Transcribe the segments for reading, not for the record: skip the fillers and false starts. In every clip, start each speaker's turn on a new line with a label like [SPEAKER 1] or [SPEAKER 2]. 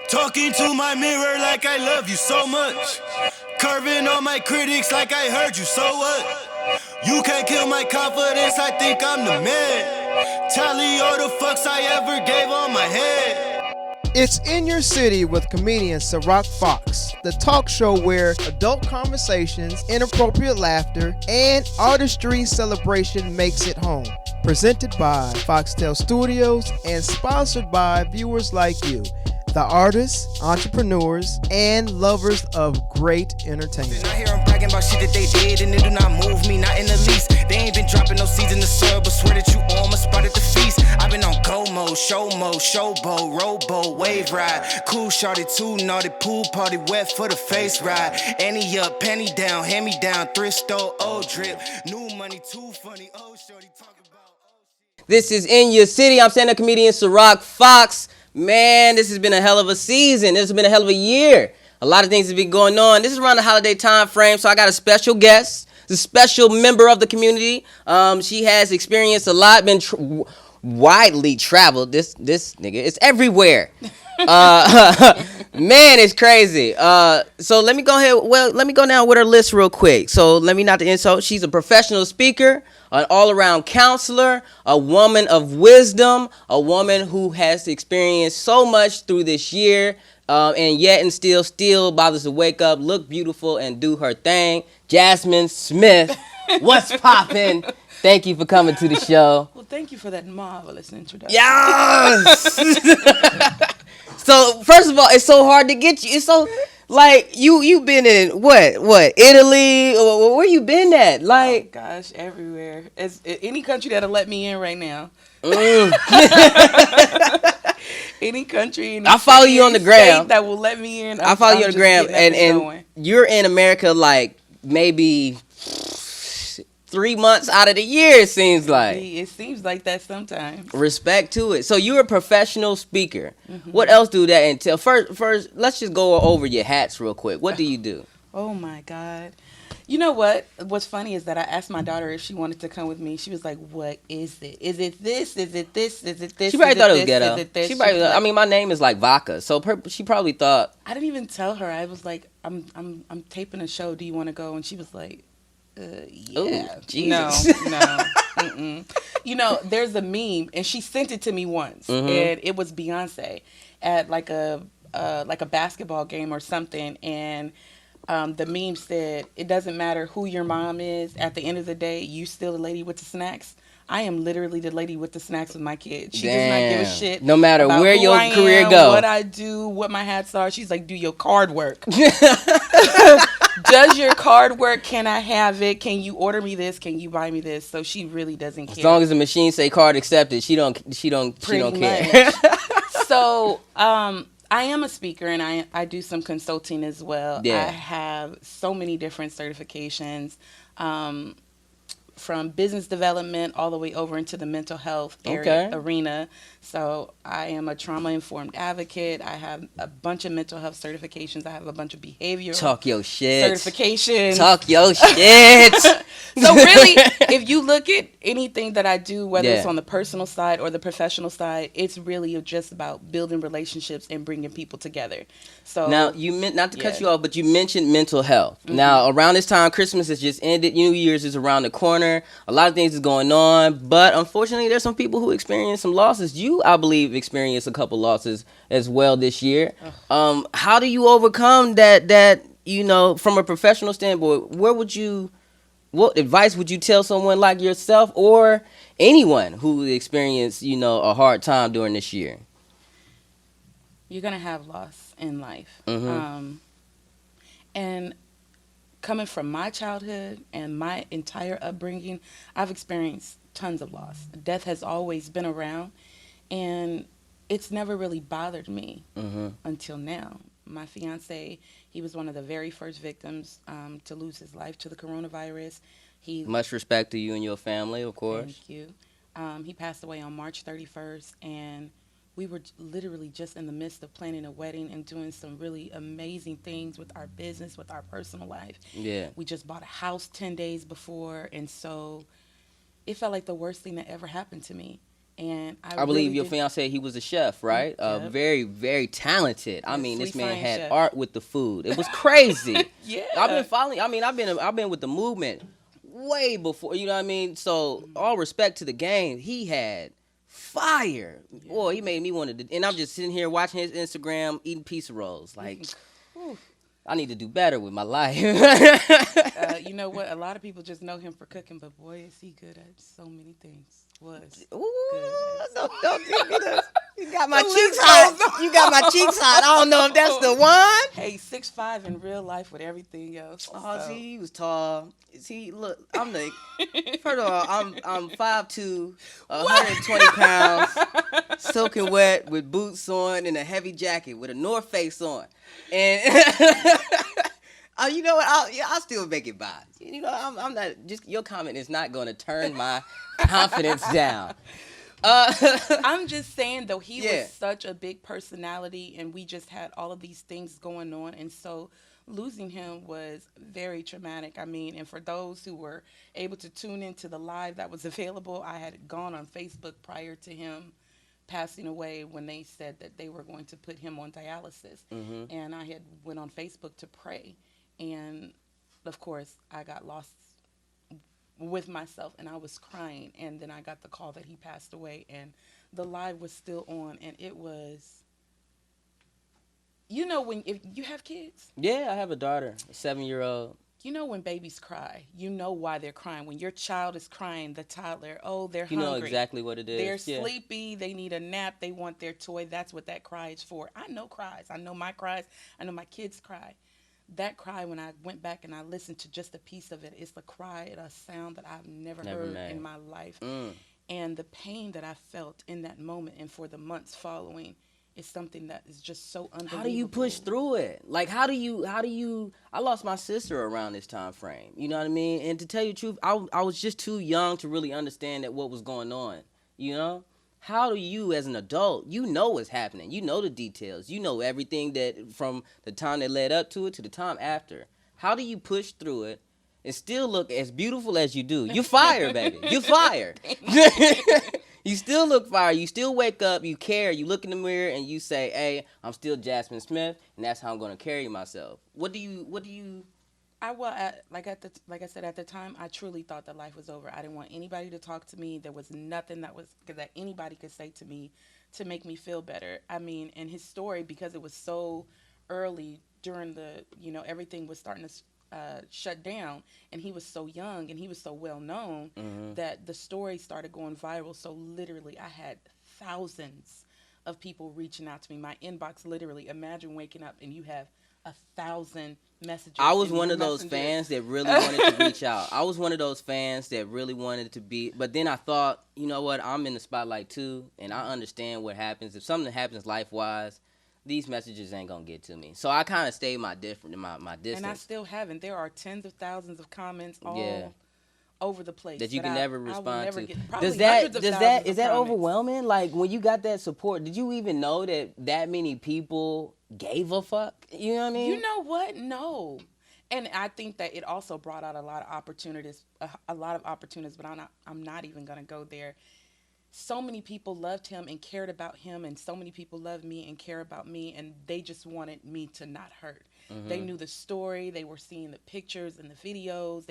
[SPEAKER 1] Talking to my mirror like I love you so much. Curving on my critics like I heard you, so what? You can't kill my confidence, I think I'm the man. Tally all the fucks I ever gave on my head.
[SPEAKER 2] It's In Your City with comedian SyRok Foxx, the talk show where adult conversations, inappropriate laughter, and artistry celebration makes it home. Presented by Foxtel Studios and sponsored by viewers like you, the artists, entrepreneurs, and lovers of great entertainment.
[SPEAKER 1] I hear them bragging about shit that they did and it do not move me, not in the least. They ain't been dropping no seeds in the soil, but swear that you on my spot at the feast. I've been on go mode, showboat, rowboat, wave ride. Cool shorty, too naughty, pool party, wet for the face ride. Annie up, penny down, hand me down, thrift store, old drip. New money, too funny, old shorty talking about.
[SPEAKER 3] This is In Your City. I'm stand-up comedian SyRok Foxx. Man, this has been a hell of a season. This has been a hell of a year. A lot of things have been going on. This is around the holiday time frame, so I got a special guest, a special member of the community. She has experienced a lot, been widely traveled. This nigga is everywhere. Man, it's crazy. So let me go ahead. Well, let me go down with her list real quick. So let me not to insult. She's a professional speaker, an all-around counselor, a woman of wisdom, a woman who has experienced so much through this year, and yet and still bothers to wake up, look beautiful, and do her thing. Jazmine Smith, what's poppin'? Thank you for coming to the show.
[SPEAKER 4] Well, thank you for that marvelous introduction.
[SPEAKER 3] Yes. So first of all, it's so hard to get you. It's so like you been in what Italy? Or where you been at? Like,
[SPEAKER 4] oh, gosh, everywhere. It's any country that'll let me in right now. Any country. Any
[SPEAKER 3] I follow you on the gram.
[SPEAKER 4] That will let me in.
[SPEAKER 3] I follow you on the gram, and you're in America like maybe 3 months out of the year. It seems like.
[SPEAKER 4] It seems like that sometimes.
[SPEAKER 3] Respect to it. So you're a professional speaker. Mm-hmm. What else do that entail? First, let's just go over your hats real quick. What do you do?
[SPEAKER 4] Oh my God. You know what? What's funny is that I asked my daughter if she wanted to come with me. She was like, "What is it? Is it this? Is it this? Is it this?"
[SPEAKER 3] She probably thought it was
[SPEAKER 4] ghetto.
[SPEAKER 3] She probably. I mean, my name is like Vodka, so she probably thought.
[SPEAKER 4] I didn't even tell her. I was like, "I'm taping a show. Do you want to go?" And she was like, "Yeah."
[SPEAKER 3] Ooh, Jesus.
[SPEAKER 4] No. Mm-mm. You know, there's a meme, and she sent it to me once,
[SPEAKER 3] mm-hmm.
[SPEAKER 4] and it was Beyonce at like a basketball game or something, and. The meme said, "It doesn't matter who your mom is. At the end of the day, you still the lady with the snacks." I am literally the lady with the snacks with my kids. She does not give a shit.
[SPEAKER 3] No matter
[SPEAKER 4] about
[SPEAKER 3] where
[SPEAKER 4] who
[SPEAKER 3] your
[SPEAKER 4] I
[SPEAKER 3] career
[SPEAKER 4] am,
[SPEAKER 3] go,
[SPEAKER 4] what I do, what my hats are. She's like, "Do your card work? Does your card work? Can I have it? Can you order me this? Can you buy me this?" So she really doesn't care.
[SPEAKER 3] As long as the machine say card accepted, she don't care.
[SPEAKER 4] So, I am a speaker, and I do some consulting as well.
[SPEAKER 3] Yeah.
[SPEAKER 4] I have so many different certifications, from business development all the way over into the mental health arena. So I am a trauma-informed advocate. I have a bunch of mental health certifications. I have a bunch of behavioral
[SPEAKER 3] Talk your shit.
[SPEAKER 4] certifications.
[SPEAKER 3] Talk your shit.
[SPEAKER 4] So really, if you look at anything that I do, whether it's
[SPEAKER 3] Yeah.
[SPEAKER 4] on the personal side or the professional side, it's really just about building relationships and bringing people together. So
[SPEAKER 3] now not to cut you off, but you mentioned mental health. Mm-hmm. Now around this time, Christmas has just ended. New Year's is around the corner. A lot of things is going on, but unfortunately, there's some people who experience some losses. You, I believe, experienced a couple losses as well this year. How do you overcome that? You know, from a professional standpoint, what advice would you tell someone like yourself or anyone who experienced, a hard time during this year?
[SPEAKER 4] You're gonna have loss in life,
[SPEAKER 3] Mm-hmm.
[SPEAKER 4] and coming from my childhood and my entire upbringing, I've experienced tons of loss. Death has always been around, and it's never really bothered me until now. My fiance, he was one of the very first victims to lose his life to the coronavirus.
[SPEAKER 3] Much respect to you and your family, of course.
[SPEAKER 4] Thank you. He passed away on March 31st, and we were literally just in the midst of planning a wedding and doing some really amazing things with our business, with our personal life.
[SPEAKER 3] Yeah.
[SPEAKER 4] We just bought a house 10 days before, and so it felt like the worst thing that ever happened to me. And
[SPEAKER 3] I believe your fiance, he was a chef, right?
[SPEAKER 4] Yep.
[SPEAKER 3] Very, very talented. I
[SPEAKER 4] Yeah,
[SPEAKER 3] mean, this
[SPEAKER 4] sweet
[SPEAKER 3] man
[SPEAKER 4] fine
[SPEAKER 3] had
[SPEAKER 4] chef.
[SPEAKER 3] art with the food. It was crazy.
[SPEAKER 4] Yeah.
[SPEAKER 3] I've been following. I mean, I've been with the movement way before. You know what I mean? So all respect to the game. He had fire.
[SPEAKER 4] Yeah.
[SPEAKER 3] Boy, he made me want to. And I'm just sitting here watching his Instagram, eating pizza rolls. Like,
[SPEAKER 4] Whew.
[SPEAKER 3] I need to do better with my life.
[SPEAKER 4] You know what? A lot of people just know him for cooking, but boy, is he good at so many things. Was
[SPEAKER 3] Ooh,
[SPEAKER 4] good at.
[SPEAKER 3] don't give me this. You got my
[SPEAKER 4] The
[SPEAKER 3] cheeks
[SPEAKER 4] list
[SPEAKER 3] hot.
[SPEAKER 4] goes on.
[SPEAKER 3] You got my cheeks hot. I don't know if that's the one.
[SPEAKER 4] Hey, 6'5" in real life with everything else.
[SPEAKER 3] Oh,
[SPEAKER 4] so.
[SPEAKER 3] see, he was tall. See, look, I'm the. First of all, I'm 5'2", 120 pounds, soaking wet with boots on and a heavy jacket with a North Face on, and you know what? I'll still make it by. You know, I'm not. Just your comment is not going to turn my confidence down.
[SPEAKER 4] I'm just saying, though, he
[SPEAKER 3] Yeah.
[SPEAKER 4] was such a big personality, and we just had all of these things going on, and so losing him was very traumatic. I mean, and for those who were able to tune into the live that was available, I had gone on Facebook prior to him passing away when they said that they were going to put him on dialysis, and I had went on Facebook to pray, and of course I got lost with myself and I was crying, and then I got the call that he passed away, and the live was still on, and it was, you know, when if you have kids,
[SPEAKER 3] Yeah, I have a daughter, a 7-year-old.
[SPEAKER 4] you know, when babies cry, you know why they're crying. When your child is crying, the toddler, oh, they're
[SPEAKER 3] You know
[SPEAKER 4] hungry,
[SPEAKER 3] exactly what it is.
[SPEAKER 4] they're
[SPEAKER 3] Yeah.
[SPEAKER 4] sleepy, they need a nap, they want their toy. That's what that cry is for. I know cries, I know my cries, I know my kids cry. That cry, when I went back and I listened to just a piece of it, it's the cry, a sound that I've never heard
[SPEAKER 3] made.
[SPEAKER 4] in my life.
[SPEAKER 3] Mm.
[SPEAKER 4] And the pain that I felt in that moment and for the months following is something that is just so unbelievable.
[SPEAKER 3] How do you push through it? Like, how do you, I lost my sister around this time frame. You know what I mean? And to tell you the truth, I was just too young to really understand that what was going on, you know? How do you, as an adult, you know what's happening. You know the details. You know everything that from the time that led up to it to the time after. How do you push through it and still look as beautiful as you do? You fire, baby. You fire. You still look fire. You still wake up. You care. You look in the mirror and you say, "Hey, I'm still Jazmine Smith, and that's how I'm going to carry myself." What do you?
[SPEAKER 4] Like I said, at the time, I truly thought that life was over. I didn't want anybody to talk to me. There was nothing that anybody could say to me to make me feel better. I mean, and his story, because it was so early during the, you know, everything was starting to shut down, and he was so young and he was so well known that the story started going viral. So literally, I had thousands of people reaching out to me. My inbox, literally, imagine waking up and you have 1,000 messages.
[SPEAKER 3] I was
[SPEAKER 4] in
[SPEAKER 3] one
[SPEAKER 4] your
[SPEAKER 3] of those
[SPEAKER 4] messenger.
[SPEAKER 3] fans that really wanted to reach out. I was one of those fans that really wanted to be, but then I thought, you know what, I'm in the spotlight too, and I understand what happens. If something happens life-wise, these messages ain't gonna get to me. So I kind of stayed my distance.
[SPEAKER 4] And I still haven't. There are tens of thousands of comments all
[SPEAKER 3] Yeah.
[SPEAKER 4] over the place
[SPEAKER 3] that you can never
[SPEAKER 4] I will
[SPEAKER 3] respond
[SPEAKER 4] never
[SPEAKER 3] to.
[SPEAKER 4] get. Probably
[SPEAKER 3] Does that
[SPEAKER 4] hundreds of thousands
[SPEAKER 3] is
[SPEAKER 4] of
[SPEAKER 3] that
[SPEAKER 4] comments.
[SPEAKER 3] overwhelming? Like when you got that support, did you even know that many people gave a fuck? You know what I mean?
[SPEAKER 4] You know what? No. And I think that it also brought out a lot of opportunities, but I'm not even going to go there. So many people loved him and cared about him, and so many people loved me and care about me, and they just wanted me to not hurt. They knew the story. They were seeing the pictures and the videos.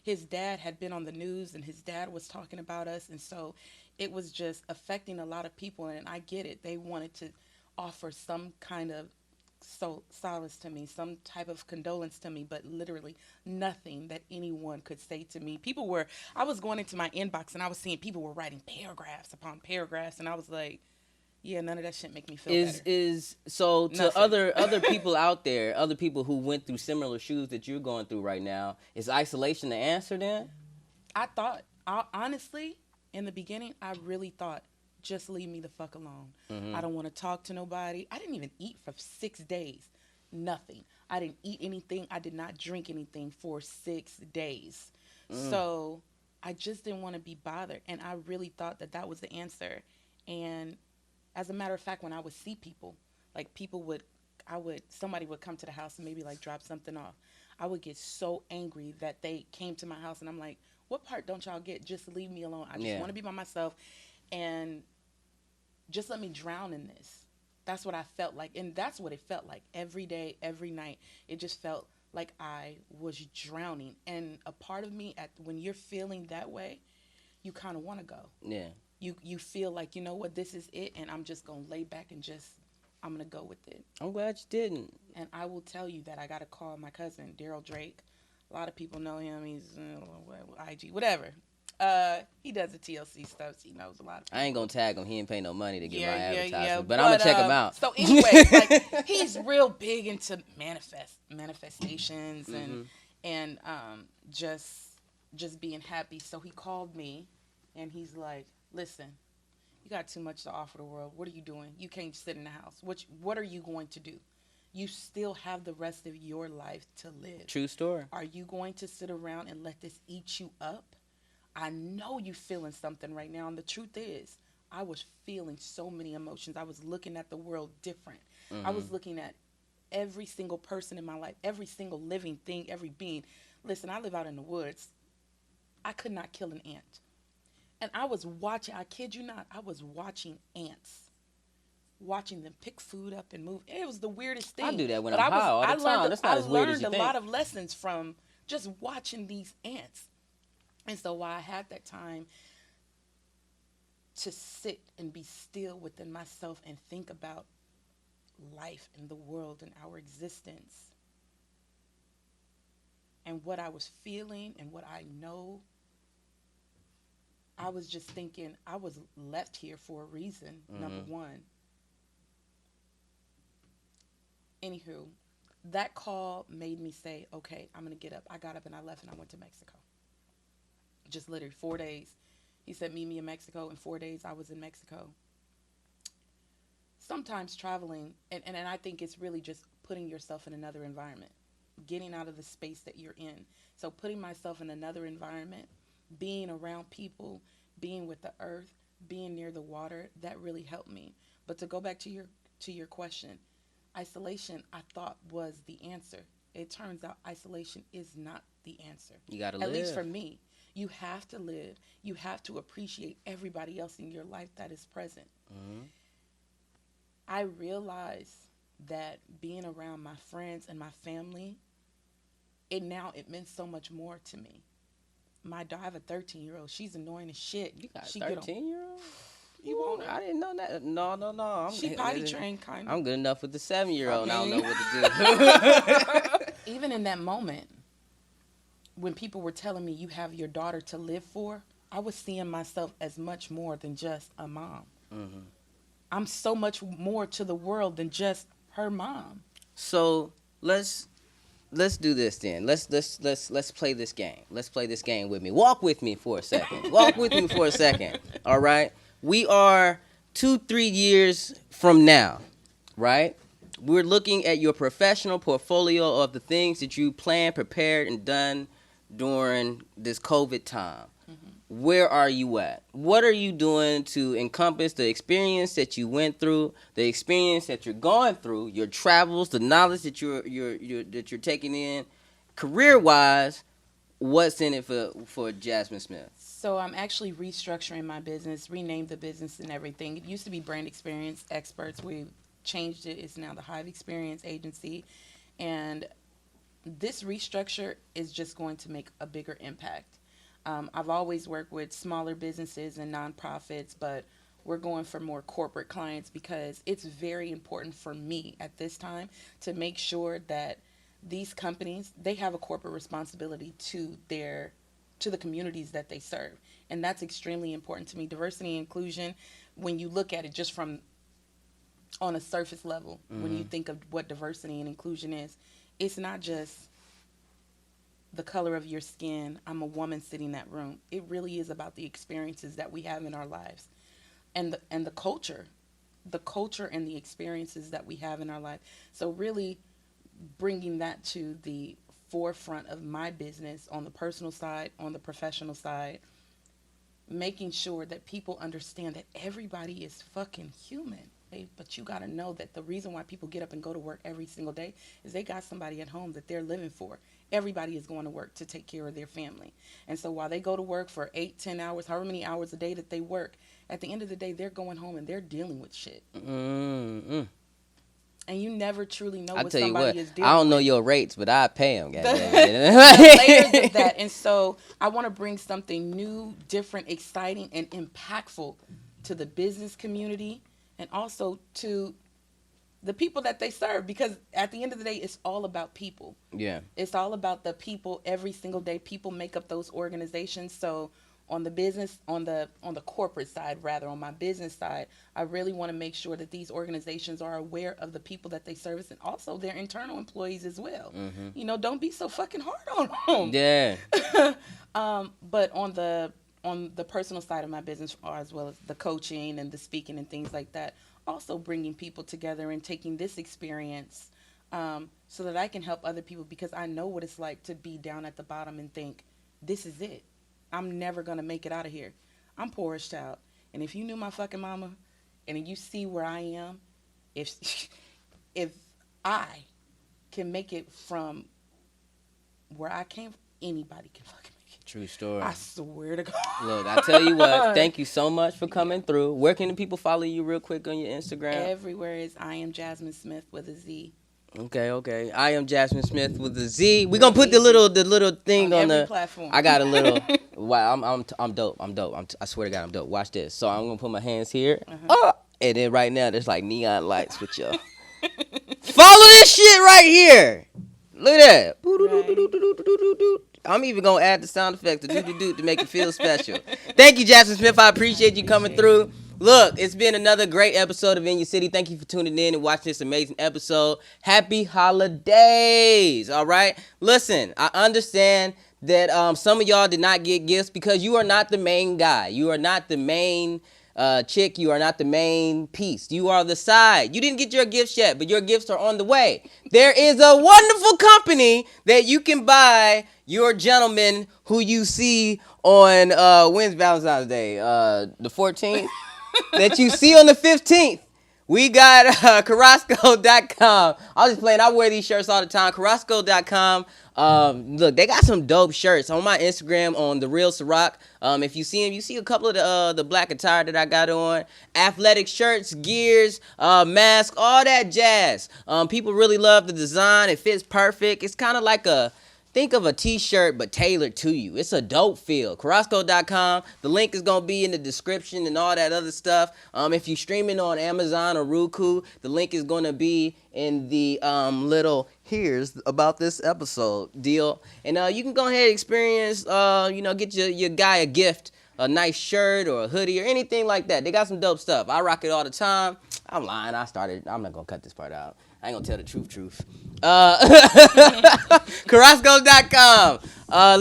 [SPEAKER 4] His dad had been on the news, and his dad was talking about us, and so it was just affecting a lot of people, and I get it. They wanted to offer some kind of solace to me, some type of condolence to me, but literally nothing that anyone could say to me. I was going into my inbox and I was seeing people were writing paragraphs upon paragraphs, and I was like, yeah, none of that shit make me feel better.
[SPEAKER 3] So to
[SPEAKER 4] Nothing.
[SPEAKER 3] other people out there, other people who went through similar shoes that you're going through right now, is isolation the answer then?
[SPEAKER 4] Honestly, in the beginning, I really thought, just leave me the fuck alone. I don't want to talk to nobody. I didn't even eat for 6 days. Nothing. I didn't eat anything. I did not drink anything for 6 days. So I just didn't want to be bothered. And I really thought that was the answer. And as a matter of fact, when I would see people, like somebody would come to the house and maybe like drop something off. I would get so angry that they came to my house, and I'm like, what part don't y'all get? Just leave me alone. I just want to be by myself. And Just let me drown in this. That's what I felt like. And that's what it felt like every day, every night. It just felt like I was drowning. And a part of me, when you're feeling that way, you kind of want to go.
[SPEAKER 3] Yeah.
[SPEAKER 4] You feel like, you know what, this is it. And I'm just going to lay back and I'm going to go with it.
[SPEAKER 3] I'm glad you didn't.
[SPEAKER 4] And I will tell you that I got to call my cousin, Daryl Drake. A lot of people know him. He's IG, whatever. He does the TLC stuff. So he knows a lot of people.
[SPEAKER 3] I ain't gonna tag him. He ain't pay no money to get my advertisement.
[SPEAKER 4] Yeah.
[SPEAKER 3] But I'm gonna check him out.
[SPEAKER 4] So anyway, like, he's real big into manifestations and just being happy. So he called me, and he's like, "Listen, you got too much to offer the world. What are you doing? You can't sit in the house. What are you going to do? You still have the rest of your life to live.
[SPEAKER 3] True story.
[SPEAKER 4] Are you going to sit around and let this eat you up? I know you feeling something right now, and the truth is, I was feeling so many emotions. I was looking at the world different. I was looking at every single person in my life, every single living thing, every being. Listen, I live out in the woods. I could not kill an ant. And I was watching, I kid you not, I was watching ants. Watching them pick food up and move. It was the weirdest thing.
[SPEAKER 3] I do that when I'm high all the time. That's not as weird as you think.
[SPEAKER 4] I learned a lot of lessons from just watching these ants. And so while I had that time to sit and be still within myself and think about life and the world and our existence and what I was feeling and what I know, I was just thinking I was left here for a reason, number one. Anywho, that call made me say, okay, I'm going to get up. I got up and I left and I went to Mexico. Just literally 4 days. He said, meet me in Mexico. In 4 days, I was in Mexico. Sometimes traveling, and I think it's really just putting yourself in another environment, getting out of the space that you're in. So putting myself in another environment, being around people, being with the earth, being near the water, that really helped me. But to go back to your question, isolation, I thought, was the answer. It turns out isolation is not the answer.
[SPEAKER 3] You gotta live.
[SPEAKER 4] At least for me. You have to live. You have to appreciate everybody else in your life that is present. I realized that being around my friends and my family, it meant so much more to me. I have a 13-year-old. She's annoying as shit.
[SPEAKER 3] You got a 13-year-old?
[SPEAKER 4] You won't.
[SPEAKER 3] I didn't know that. No.
[SPEAKER 4] She potty trained, kind of.
[SPEAKER 3] I'm good enough with the 7-year-old. I don't know what to do.
[SPEAKER 4] Even in that moment, when people were telling me you have your daughter to live for, I was seeing myself as much more than just a mom. I'm so much more to the world than just her mom.
[SPEAKER 3] So let's do this then. Let's play this game. Let's play this game with me. Walk with me for a second. Walk with me for a second. All right. We are 2-3 years from now, right? We're looking at your professional portfolio of the things that you planned, prepared, and done during this COVID time. Where are you at? What are you doing to encompass the experience that you went through, the experience that you're going through, your travels, the knowledge that you're taking in, career-wise? What's in it for Jazmine Smith?
[SPEAKER 4] So I'm actually restructuring my business, renamed the business and everything. It used to be Brand Experience Experts. We've changed it. It's now the Hive Experience Agency. And this restructure is just going to make a bigger impact. I've always worked with smaller businesses and nonprofits, but we're going for more corporate clients because it's very important for me at this time to make sure that these companies, they have a corporate responsibility to the communities that they serve. And that's extremely important to me. Diversity and inclusion, when you look at it just from on a surface level, when you think of what diversity and inclusion is, it's not just the color of your skin, I'm a woman sitting in that room. It really is about the experiences that we have in our lives and the culture and the experiences that we have in our life. So really bringing that to the forefront of my business on the personal side, on the professional side, making sure that people understand that everybody is fucking human. But you got to know that the reason why people get up and go to work every single day is they got somebody at home that they're living for. Everybody is going to work to take care of their family. And so while they go to work for 8, 10 hours, however many hours a day that they work, at the end of the day, they're going home and they're dealing with shit.
[SPEAKER 3] Mm-mm.
[SPEAKER 4] And you never truly know
[SPEAKER 3] I
[SPEAKER 4] what
[SPEAKER 3] tell you
[SPEAKER 4] somebody
[SPEAKER 3] what,
[SPEAKER 4] is dealing with.
[SPEAKER 3] I don't know your rates, but I pay them.
[SPEAKER 4] The layers of that. And so I want to bring something new, different, exciting, and impactful to the business community and also to the people that they serve, because at the end of the day, it's all about people.
[SPEAKER 3] Yeah.
[SPEAKER 4] It's all about the people every single day. People make up those organizations. So on the business, on the corporate side, rather, on my business side, I really want to make sure that these organizations are aware of the people that they service and also their internal employees as well.
[SPEAKER 3] Mm-hmm.
[SPEAKER 4] You know, don't be so fucking hard on them.
[SPEAKER 3] Yeah.
[SPEAKER 4] But on the personal side of my business, as well as the coaching and the speaking and things like that, also bringing people together and taking this experience so that I can help other people, because I know what it's like to be down at the bottom and think, this is it. I'm never going to make it out of here. I'm poor as child. And if you knew my fucking mama and you see where I am, if I can make it from where I came, anybody can fucking make it.
[SPEAKER 3] True story.
[SPEAKER 4] I swear to God.
[SPEAKER 3] Look, I tell you what, thank you so much for coming through. Where can the people follow you real quick on your Instagram?
[SPEAKER 4] Everywhere is I am Jazmine Smith with a Z.
[SPEAKER 3] Okay. I am Jazmine Smith with a Z. We're gonna put the little thing on
[SPEAKER 4] every
[SPEAKER 3] the
[SPEAKER 4] platform.
[SPEAKER 3] I got a little wow, I'm dope. I swear to God, I'm dope. Watch this. So I'm gonna put my hands here. And then right now there's like neon lights with y'all. Follow this shit right here. Look at that.
[SPEAKER 4] Right.
[SPEAKER 3] I'm even gonna add the sound effect to make it feel special. Thank you, Jazmine Smith. I appreciate you coming through. Look, it's been another great episode of In Your City. Thank you for tuning in and watching this amazing episode. Happy holidays, all right? Listen, I understand that some of y'all did not get gifts because you are not the main guy. You are not the main chick. You are not the main piece. You are the side. You didn't get your gifts yet, but your gifts are on the way. There is a wonderful company that you can buy your gentleman who you see on, when's Valentine's Day? The 14th? That you see on the 15th. We got Carrasco.com. I was just playing. I wear these shirts all the time. Carrasco.com. Look, they got some dope shirts on my Instagram on The Real SyRok. If you see them, you see a couple of the black attire that I got on. Athletic shirts, gears, masks, all that jazz. People really love the design. It fits perfect. It's kind of like think of a t-shirt but tailored to you. It's a dope feel. Carrasco.com. The link is going to be in the description and all that other stuff. If you're streaming on Amazon or Roku, the link is going to be in the little here's about this episode deal. And you can go ahead and experience, get your guy a gift, a nice shirt or a hoodie or anything like that. They got some dope stuff. I rock it all the time. I'm lying. I'm not going to cut this part out. I ain't gonna tell the truth. Carrasco.com.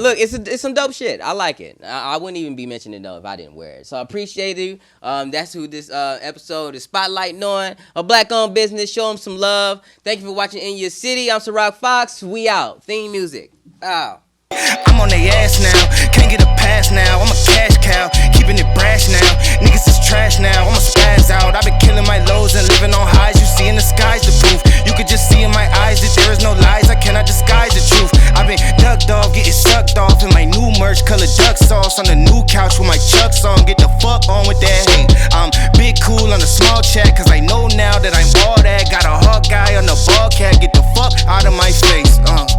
[SPEAKER 3] Look, it's some dope shit. I like it. I wouldn't even be mentioning it though if I didn't wear it. So I appreciate you. That's who this episode is spotlighting on. A black-owned business. Show them some love. Thank you for watching In Your City. I'm SyRok Foxx. We out. Theme music. Ow.
[SPEAKER 1] I'm on they ass now, can't get a pass now. I'm a cash cow, keeping it brash now. Niggas is trash now, I'ma spaz out. I've been killing my lows and living on highs. You see in the sky's the proof. You could just see in my eyes that there is no lies. I cannot disguise the truth. I've been ducked off, getting sucked off in my new merch, color duck sauce on the new couch with my Chucks on. Get the fuck on with that hate. I'm big cool on the small chat, cause I know now that I'm all that. Got a hawk guy on the ball cat. Get the fuck out of my face.